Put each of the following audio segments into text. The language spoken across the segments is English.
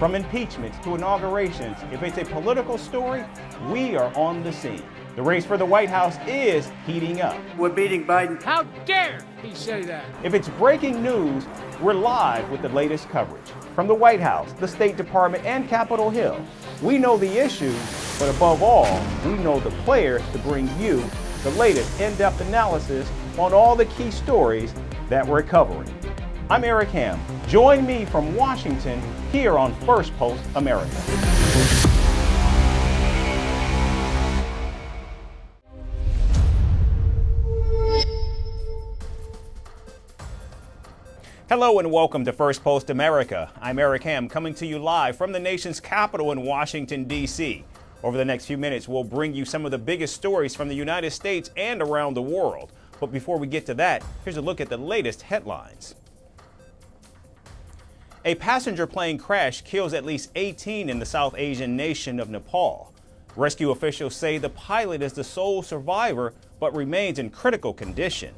From impeachments to inaugurations, if it's a political story, we are on the scene. The race for the White House is heating up. We're beating Biden. How dare he say that? If it's breaking news, we're live with the latest coverage. From the White House, the State Department, and Capitol Hill, we know the issues, but above all, we know the players to bring you the latest in-depth analysis on all the key stories that we're covering. I'm Eric Ham. Join me from Washington here on Firstpost America. Hello and welcome to Firstpost America. I'm Eric Ham, coming to you live from the nation's capital in Washington, D.C. Over the next few minutes, we'll bring you some of the biggest stories from the United States and around the world. But before we get to that, here's a look at the latest headlines. A passenger plane crash kills at least 18 in the South Asian nation of Nepal. Rescue officials say the pilot is the sole survivor but remains in critical condition.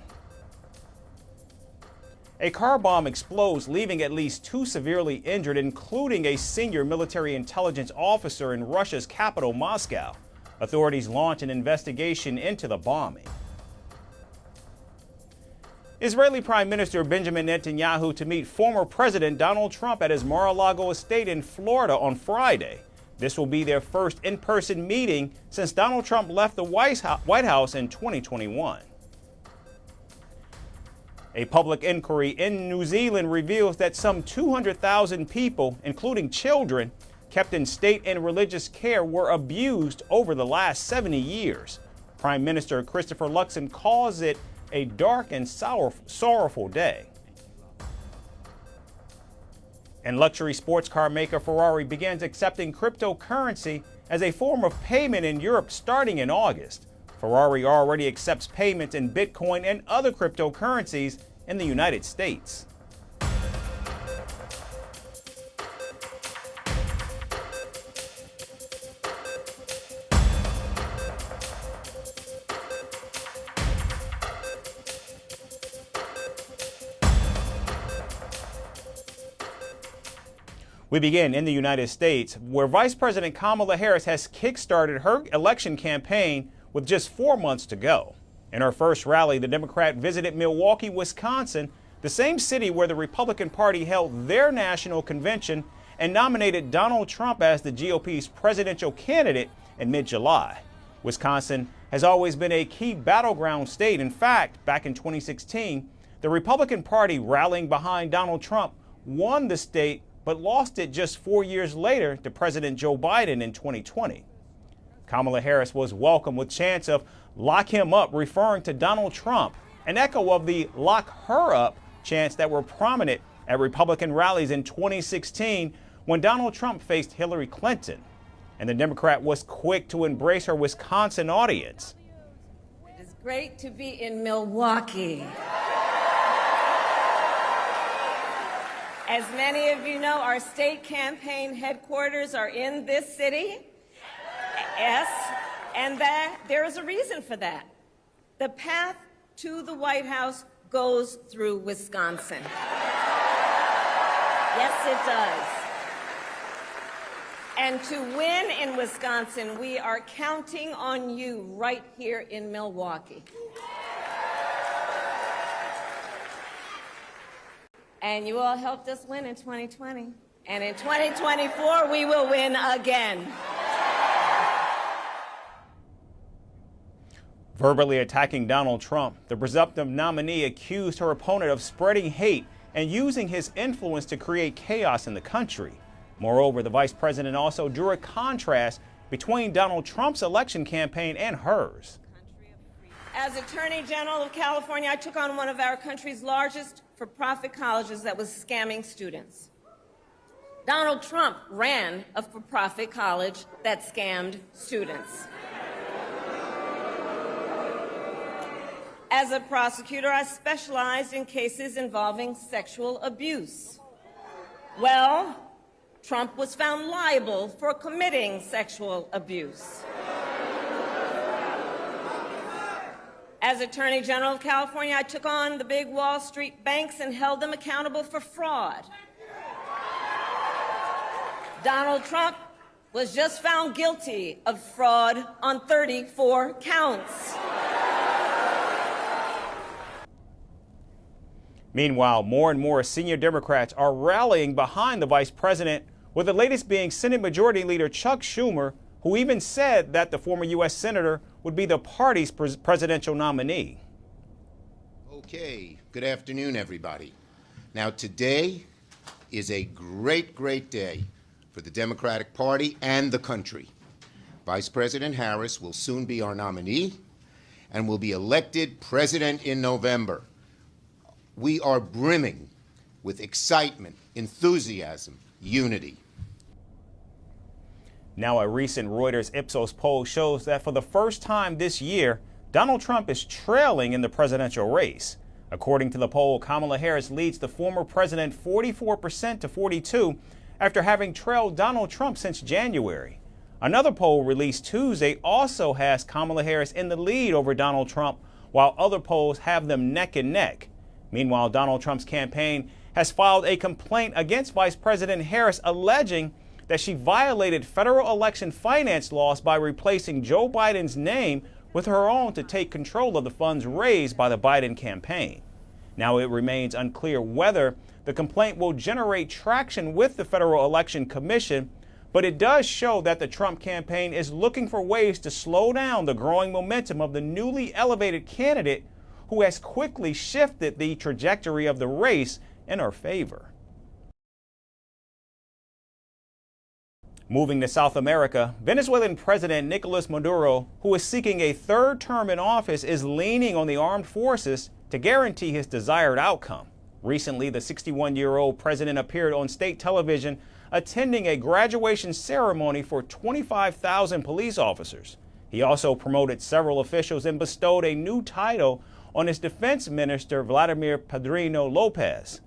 A car bomb explodes, leaving at least 2 severely injured, including a senior military intelligence officer in Russia's capital, Moscow. Authorities launch an investigation into the bombing. Israeli Prime Minister Benjamin Netanyahu to meet former President Donald Trump at his Mar-a-Lago estate in Florida on Friday. This will be their first in-person meeting since Donald Trump left the White House in 2021. A public inquiry in New Zealand reveals that some 200,000 people, including children, kept in state and religious care were abused over the last 70 years. Prime Minister Christopher Luxon calls it a dark and sorrowful day. And luxury sports car maker Ferrari begins accepting cryptocurrency as a form of payment in Europe starting in August. Ferrari already accepts payments in Bitcoin and other cryptocurrencies in the United States. We begin in the United States, where Vice President Kamala Harris has kickstarted her election campaign with just 4 months to go. In her first rally, the Democrat visited Milwaukee, Wisconsin, the same city where the Republican Party held their national convention and nominated Donald Trump as the GOP's presidential candidate in mid-July. Wisconsin has always been a key battleground state. In fact, back in 2016, the Republican Party, rallying behind Donald Trump, won the state but lost it just 4 years later to President Joe Biden in 2020. Kamala Harris was welcomed with chants of "lock him up," referring to Donald Trump, an echo of the "lock her up" chants that were prominent at Republican rallies in 2016 when Donald Trump faced Hillary Clinton. And the Democrat was quick to embrace her Wisconsin audience. It is great to be in Milwaukee. As many of you know, our state campaign headquarters are in this city. Yes, and there is a reason for that. The path to the White House goes through Wisconsin. Yes, it does. And to win in Wisconsin, we are counting on you right here in Milwaukee. And you all helped us win in 2020. And in 2024, we will win again. Verbally attacking Donald Trump, the presumptive nominee accused her opponent of spreading hate and using his influence to create chaos in the country. Moreover, the vice president also drew a contrast between Donald Trump's election campaign and hers. As Attorney General of California, I took on one of our country's largest for-profit colleges that was scamming students. Donald Trump ran a for-profit college that scammed students. As a prosecutor, I specialized in cases involving sexual abuse. Well, Trump was found liable for committing sexual abuse. As Attorney General of California, I took on the big Wall Street banks and held them accountable for fraud. Donald Trump was just found guilty of fraud on 34 counts. Meanwhile, more and more senior Democrats are rallying behind the vice president, with the latest being Senate Majority Leader Chuck Schumer, who even said that the former U.S. Senator would be the party's presidential nominee. Okay, good afternoon, everybody. Now, today is a great, great day for the Democratic Party and the country. Vice President Harris will soon be our nominee and will be elected president in November. We are brimming with excitement, enthusiasm, unity. Now, a recent Reuters Ipsos poll shows that for the first time this year, Donald Trump is trailing in the presidential race. According to the poll, Kamala Harris leads the former president 44% to 42% after having trailed Donald Trump since January. Another poll released Tuesday also has Kamala Harris in the lead over Donald Trump, while other polls have them neck and neck. Meanwhile, Donald Trump's campaign has filed a complaint against Vice President Harris, alleging that she violated federal election finance laws by replacing Joe Biden's name with her own to take control of the funds raised by the Biden campaign. Now, it remains unclear whether the complaint will generate traction with the Federal Election Commission, but it does show that the Trump campaign is looking for ways to slow down the growing momentum of the newly elevated candidate, who has quickly shifted the trajectory of the race in her favor. Moving to South America, Venezuelan President Nicolas Maduro, who is seeking a third term in office, is leaning on the armed forces to guarantee his desired outcome. Recently, the 61-year-old president appeared on state television attending a graduation ceremony for 25,000 police officers. He also promoted several officials and bestowed a new title on his defense minister, Vladimir Padrino Lopez.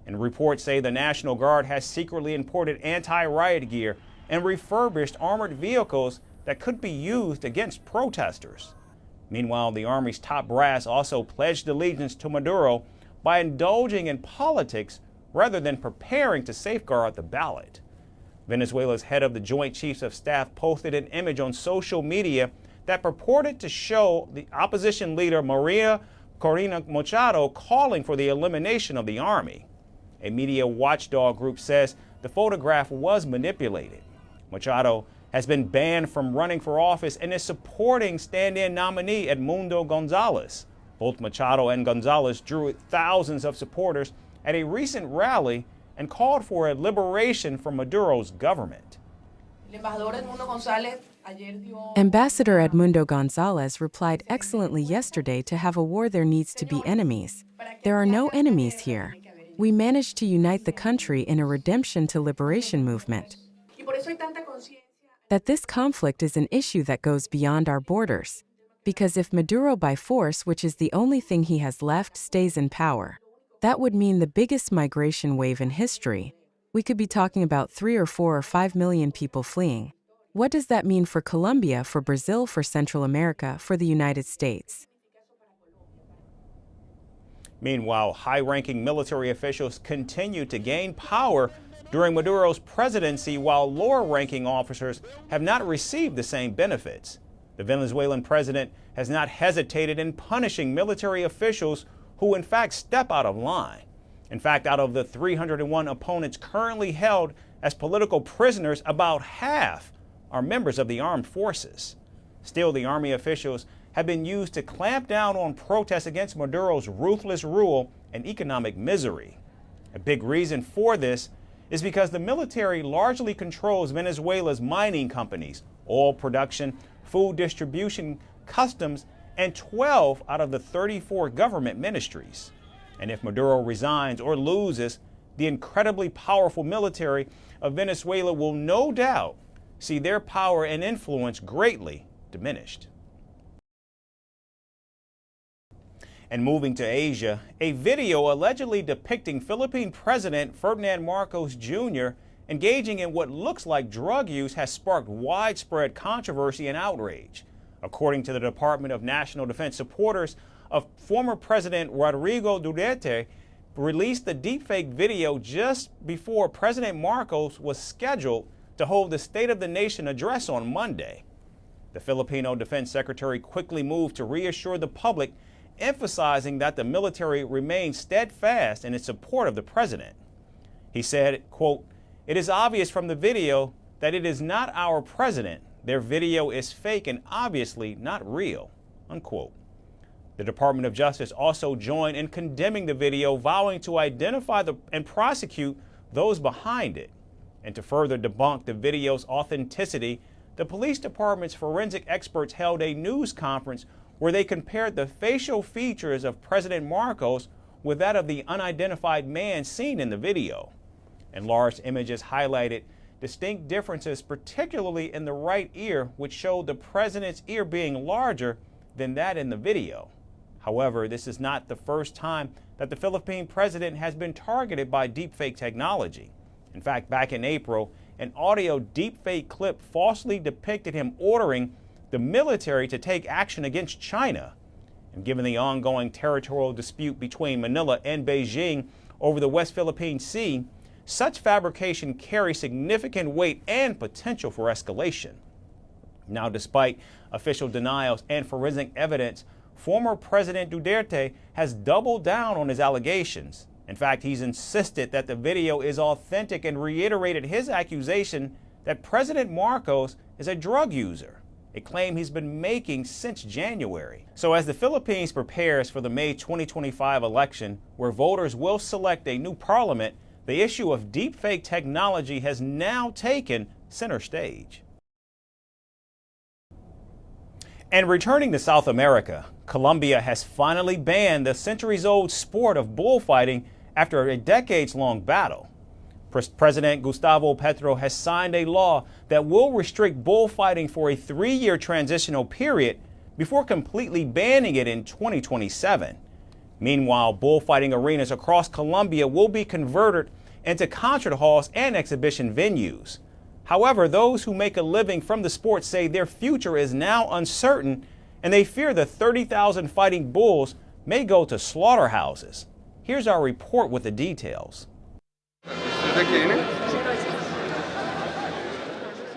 And reports say the National Guard has secretly imported anti-riot gear and refurbished armored vehicles that could be used against protesters. Meanwhile, the Army's top brass also pledged allegiance to Maduro by indulging in politics rather than preparing to safeguard the ballot. Venezuela's head of the Joint Chiefs of Staff posted an image on social media that purported to show the opposition leader Maria Corina Machado calling for the elimination of the army. A media watchdog group says the photograph was manipulated. Machado has been banned from running for office and is supporting stand-in nominee Edmundo Gonzalez. Both Machado and Gonzalez drew thousands of supporters at a recent rally and called for a liberation from Maduro's government. Ambassador Edmundo Gonzalez replied excellently yesterday to have a war there needs to be enemies. There are no enemies here. We managed to unite the country in a redemption to liberation movement. That this conflict is an issue that goes beyond our borders. Because if Maduro by force, which is the only thing he has left, stays in power, that would mean the biggest migration wave in history. We could be talking about 3 or 4 or 5 million people fleeing. What does that mean for Colombia, for Brazil, for Central America, for the United States? Meanwhile, high-ranking military officials continue to gain power during Maduro's presidency, while lower-ranking officers have not received the same benefits. The Venezuelan president has not hesitated in punishing military officials who in fact step out of line. In fact, out of the 301 opponents currently held as political prisoners, about half are members of the armed forces. Still, the army officials have been used to clamp down on protests against Maduro's ruthless rule and economic misery. A big reason for this is because the military largely controls Venezuela's mining companies, oil production, food distribution, customs, and 12 out of the 34 government ministries. And if Maduro resigns or loses, the incredibly powerful military of Venezuela will no doubt see their power and influence greatly diminished. And moving to Asia, a video allegedly depicting Philippine President Ferdinand Marcos Jr. engaging in what looks like drug use has sparked widespread controversy and outrage. According to the Department of National Defense, supporters of former President Rodrigo Duterte released the deepfake video just before President Marcos was scheduled to to hold the State of the Nation address on Monday. The Filipino Defense Secretary quickly moved to reassure the public, emphasizing that the military remains steadfast in its support of the president. He said, quote, "It is obvious from the video that it is not our president. Their video is fake and obviously not real," unquote. The Department of Justice also joined in condemning the video, vowing to identify and prosecute those behind it. And to further debunk the video's authenticity, the police department's forensic experts held a news conference where they compared the facial features of President Marcos with that of the unidentified man seen in the video. Enlarged images highlighted distinct differences, particularly in the right ear, which showed the president's ear being larger than that in the video. However, this is not the first time that the Philippine president has been targeted by deepfake technology. In fact, back in April, an audio deepfake clip falsely depicted him ordering the military to take action against China. And given the ongoing territorial dispute between Manila and Beijing over the West Philippine Sea, such fabrication carries significant weight and potential for escalation. Now, despite official denials and forensic evidence, former President Duterte has doubled down on his allegations. In fact, he's insisted that the video is authentic and reiterated his accusation that President Marcos is a drug user, a claim he's been making since January. So as the Philippines prepares for the May 2025 election, where voters will select a new parliament, the issue of deepfake technology has now taken center stage. And returning to South America, Colombia has finally banned the centuries-old sport of bullfighting after a decades-long battle. President Gustavo Petro has signed a law that will restrict bullfighting for a 3-year transitional period before completely banning it in 2027. Meanwhile, bullfighting arenas across Colombia will be converted into concert halls and exhibition venues. However, those who make a living from the sport say their future is now uncertain, and they fear the 30,000 fighting bulls may go to slaughterhouses. Here's our report with the details.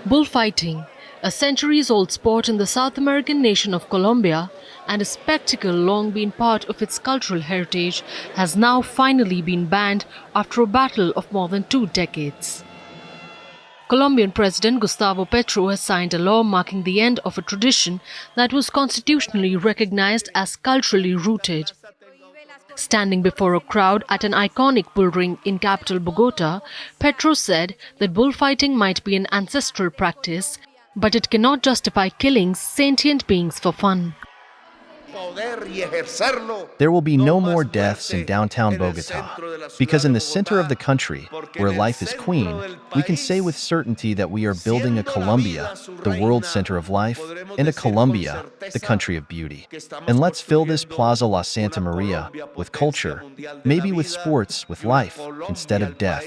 Bullfighting, a centuries-old sport in the South American nation of Colombia and a spectacle long been part of its cultural heritage, has now finally been banned after a battle of more than 2 decades. Colombian President Gustavo Petro has signed a law marking the end of a tradition that was constitutionally recognized as culturally rooted. Standing before a crowd at an iconic bull ring in capital Bogota, Petro said that bullfighting might be an ancestral practice, but it cannot justify killing sentient beings for fun. There will be no more deaths in downtown Bogota, because in the center of the country, where life is queen, we can say with certainty that we are building a Colombia, the world center of life, and a Colombia, the country of beauty. And let's fill this Plaza La Santa Maria with culture, maybe with sports, with life, instead of death.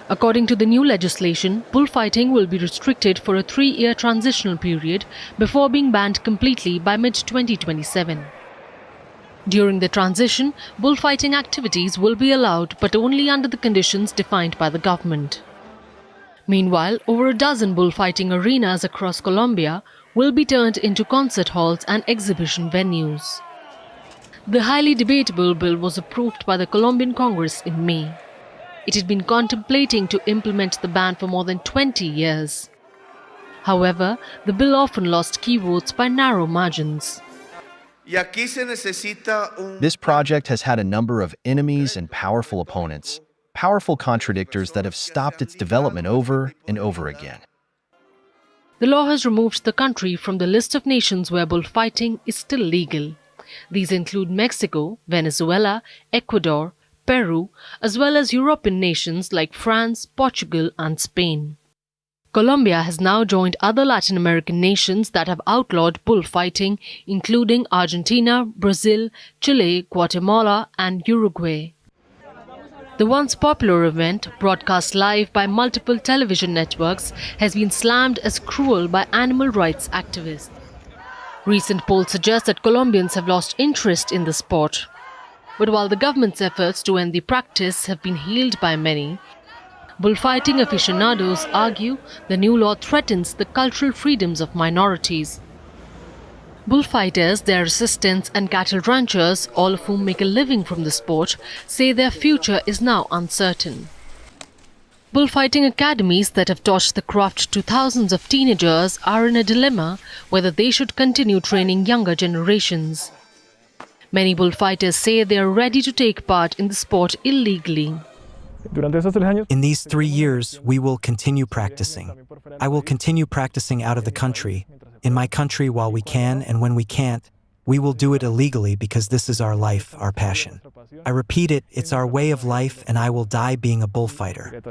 According to the new legislation, bullfighting will be restricted for a 3-year transitional period before being banned completely by mid-2027. During the transition, bullfighting activities will be allowed, but only under the conditions defined by the government. Meanwhile, over a dozen bullfighting arenas across Colombia will be turned into concert halls and exhibition venues. The highly debatable bill was approved by the Colombian Congress in May. It had been contemplating to implement the ban for more than 20 years. However, the bill often lost key votes by narrow margins. This project has had a number of enemies and powerful opponents, powerful contradictors that have stopped its development over and over again. The law has removed the country from the list of nations where bullfighting is still legal. These include Mexico, Venezuela, Ecuador, Peru, as well as European nations like France, Portugal, and Spain. Colombia has now joined other Latin American nations that have outlawed bullfighting, including Argentina, Brazil, Chile, Guatemala, and Uruguay. The once popular event, broadcast live by multiple television networks, has been slammed as cruel by animal rights activists. Recent polls suggest that Colombians have lost interest in the sport. But while the government's efforts to end the practice have been hailed by many, Bullfighting aficionados argue the new law threatens the cultural freedoms of minorities. Bullfighters, their assistants and cattle ranchers, all of whom make a living from the sport, say their future is now uncertain. Bullfighting academies that have taught the craft to thousands of teenagers are in a dilemma whether they should continue training younger generations. Many bullfighters say they are ready to take part in the sport illegally. In these 3 years, we will continue practicing. I will continue practicing out of the country, in my country while we can, and when we can't, we will do it illegally because this is our life, our passion. I repeat it, it's our way of life, and I will die being a bullfighter.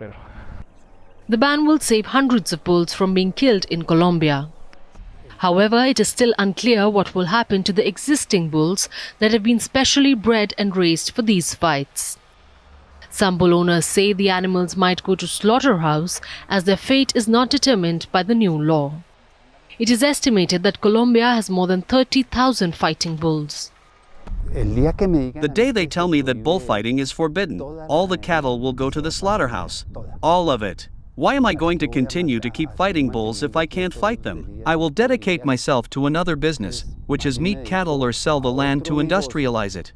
The ban will save hundreds of bulls from being killed in Colombia. However, it is still unclear what will happen to the existing bulls that have been specially bred and raised for these fights. Some bull owners say the animals might go to slaughterhouse as their fate is not determined by the new law. It is estimated that Colombia has more than 30,000 fighting bulls. The day they tell me that bullfighting is forbidden, all the cattle will go to the slaughterhouse. All of it. Why am I going to continue to keep fighting bulls if I can't fight them? I will dedicate myself to another business, which is meat cattle or sell the land to industrialize it.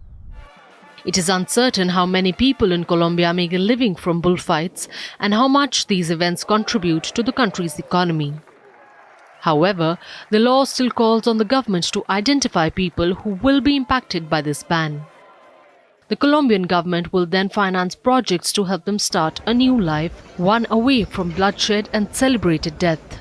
It is uncertain how many people in Colombia make a living from bullfights and how much these events contribute to the country's economy. However, the law still calls on the government to identify people who will be impacted by this ban. The Colombian government will then finance projects to help them start a new life, one away from bloodshed and celebrated death.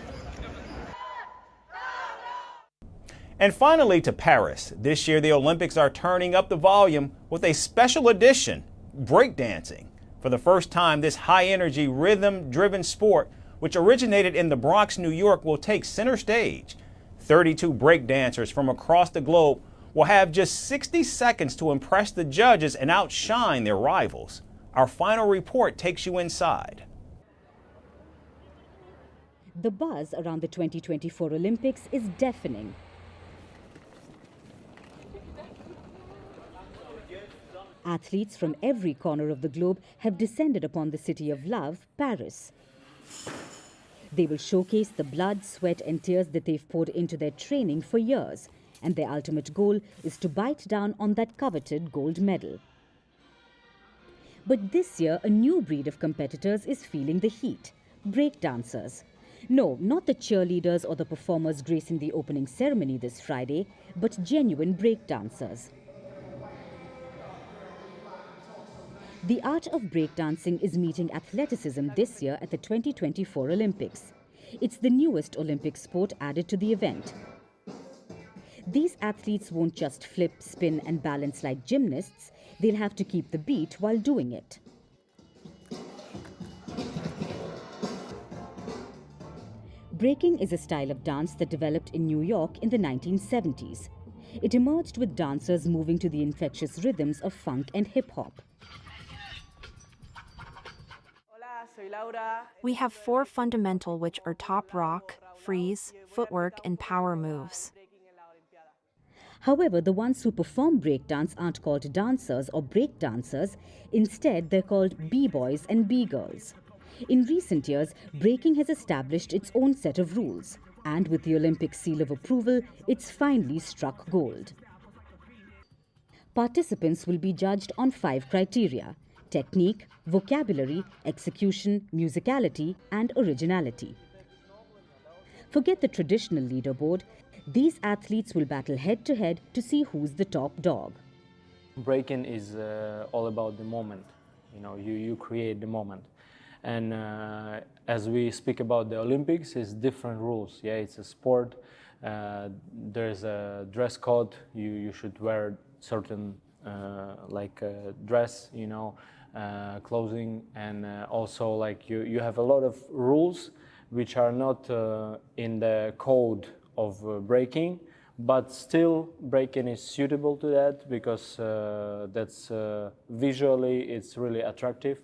And finally to Paris. This year the Olympics are turning up the volume with a special edition, breakdancing. For the first time, this high-energy, rhythm-driven sport, which originated in the Bronx, New York, will take center stage. 32 breakdancers from across the globe will have just 60 seconds to impress the judges and outshine their rivals. Our final report takes you inside. The buzz around the 2024 Olympics is deafening. Athletes from every corner of the globe have descended upon the city of love, Paris. They will showcase the blood, sweat and tears that they've poured into their training for years, and their ultimate goal is to bite down on that coveted gold medal. But this year, a new breed of competitors is feeling the heat, breakdancers. No, not the cheerleaders or the performers gracing the opening ceremony this Friday, but genuine breakdancers. The art of breakdancing is meeting athleticism this year at the 2024 Olympics. It's the newest Olympic sport added to the event. These athletes won't just flip, spin and balance like gymnasts. They'll have to keep the beat while doing it. Breaking is a style of dance that developed in New York in the 1970s. It emerged with dancers moving to the infectious rhythms of funk and hip-hop. We have 4 fundamental, which are top rock, freeze, footwork, and power moves. However, the ones who perform breakdance aren't called dancers or breakdancers. Instead, they're called b-boys and b-girls. In recent years, breaking has established its own set of rules. And with the Olympic seal of approval, it's finally struck gold. Participants will be judged on 5 criteria: technique, vocabulary, execution, musicality, and originality. Forget the traditional leaderboard. These athletes will battle head-to-head to see who's the top dog. Breaking is all about the moment. You know, you create the moment. And as we speak about the Olympics, it's different rules. Yeah, it's a sport. There's a dress code. You should wear certain dress, you know, clothing, and also like you have a lot of rules which are not in the code of breaking, but still breaking is suitable to that because that's visually it's really attractive.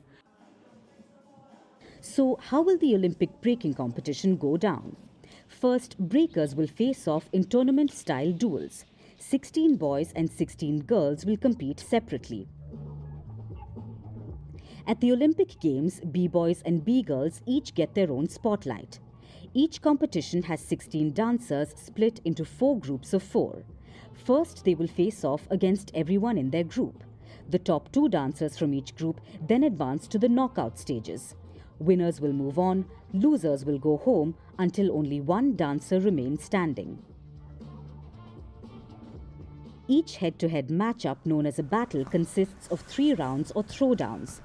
So how will the Olympic breaking competition go down? First, breakers will face off in tournament-style duels. 16 boys and 16 girls will compete separately. At the Olympic Games, B-boys and B-girls each get their own spotlight. Each competition has 16 dancers split into 4 groups of 4. First, they will face off against everyone in their group. The top 2 dancers from each group then advance to the knockout stages. Winners will move on, losers will go home until only one dancer remains standing. Each head-to-head matchup known as a battle consists of 3 rounds or throwdowns.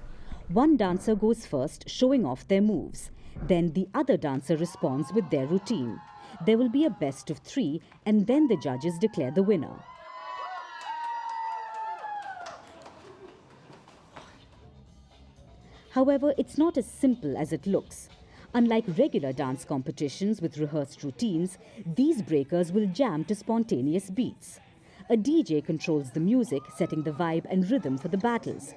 One dancer goes first, showing off their moves. Then the other dancer responds with their routine. There will be a best of 3, and then the judges declare the winner. However, it's not as simple as it looks. Unlike regular dance competitions with rehearsed routines, these breakers will jam to spontaneous beats. A DJ controls the music, setting the vibe and rhythm for the battles.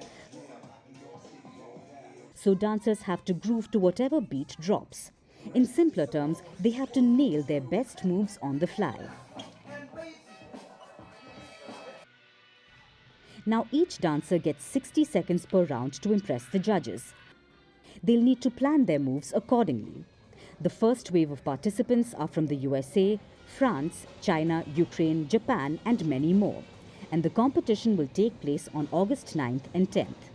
So dancers have to groove to whatever beat drops. In simpler terms, they have to nail their best moves on the fly. Now each dancer gets 60 seconds per round to impress the judges. They'll need to plan their moves accordingly. The first wave of participants are from the USA, France, China, Ukraine, Japan, and many more. And the competition will take place on August 9th and 10th.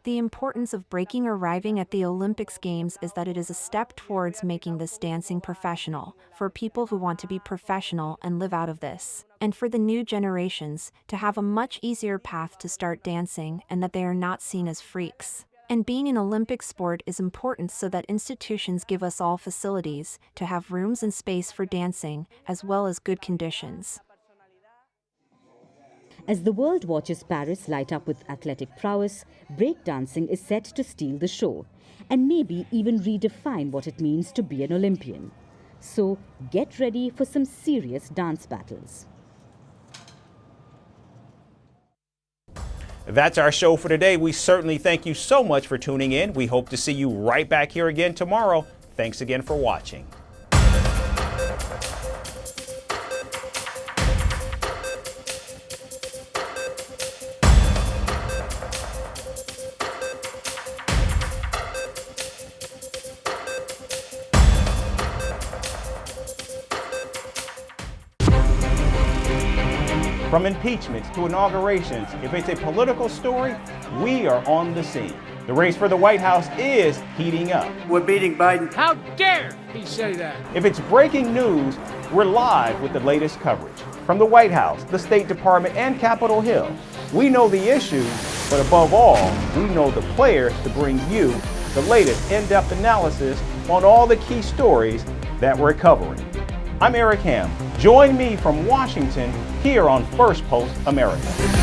The importance of breaking arriving at the Olympics Games is that it is a step towards making this dancing professional, for people who want to be professional and live out of this, and for the new generations to have a much easier path to start dancing and that they are not seen as freaks. And being an Olympic sport is important so that institutions give us all facilities to have rooms and space for dancing, as well as good conditions. As the world watches Paris light up with athletic prowess, breakdancing is set to steal the show, and maybe even redefine what it means to be an Olympian. So get ready for some serious dance battles. That's our show for today. We certainly thank you so much for tuning in. We hope to see you right back here again tomorrow. Thanks again for watching. From impeachments to inaugurations, if it's a political story, we are on the scene. The race for the White House is heating up. We're beating Biden. How dare he say that? If it's breaking news, we're live with the latest coverage. From the White House, the State Department, and Capitol Hill, we know the issues, but above all, we know the players to bring you the latest in-depth analysis on all the key stories that we're covering. I'm Eric Ham. Join me from Washington here on First Post America.